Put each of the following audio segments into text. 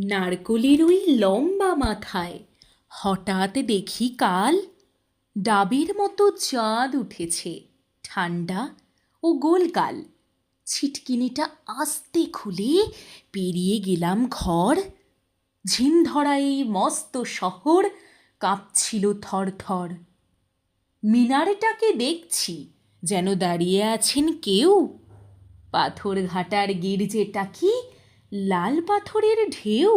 নারকোলের ওই লম্বা মাথায় হঠাৎ দেখি কাল ডাবের মতো চাঁদ উঠেছে, ঠান্ডা ও গোলগাল। ছিটকিনিটা আস্তে খুলে পেরিয়ে গেলাম ঘর। ঝিম ধরা এই মস্ত শহর কাঁপছিল থর থর। মিনারটাকে দেখছি যেন দাঁড়িয়ে আছেন কেউ। পাথর ঘাটার গির্জেটা কি লাল পাথরের ঢেউ।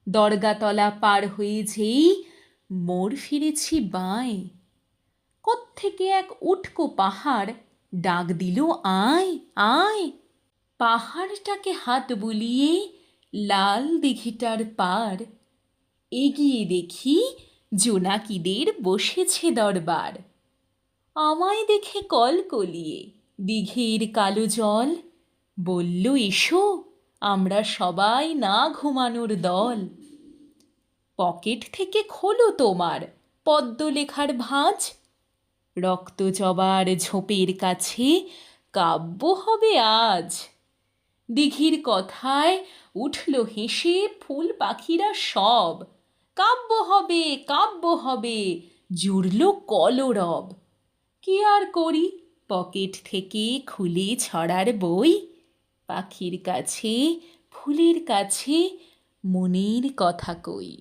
দরগাতলা পার হয়ে যেই মোড় ফিরেছি বাঁয়ে, কোত্থেকে এক উটকো পাহাড় ডাক দিল, আয় আয়। পাহাড়টাকে হাত বুলিয়ে লাল দিঘিটার পার এগিয়ে দেখি জোনাকিদের বসেছে দরবার। আমায় দেখে কলকলিয়ে দিঘির কালো জল বলল, এসো আমরা সবাই না ঘুমানোর দল। পকেট থেকে খোলো তোমার পদ্মলেখার ভাঁজ, রক্ত জবার ঝোপের কাছে কাব্য হবে আজ। দিঘির কথায় উঠল হেসে ফুল পাখিরা সব, কাব্য হবে কাব্য হবে, জুড়ল কলরব। কি আর করি, পকেট থেকে খুলে ছড়ার বই, পাখির কাছে ফুলের কাছে মনের কথা কই।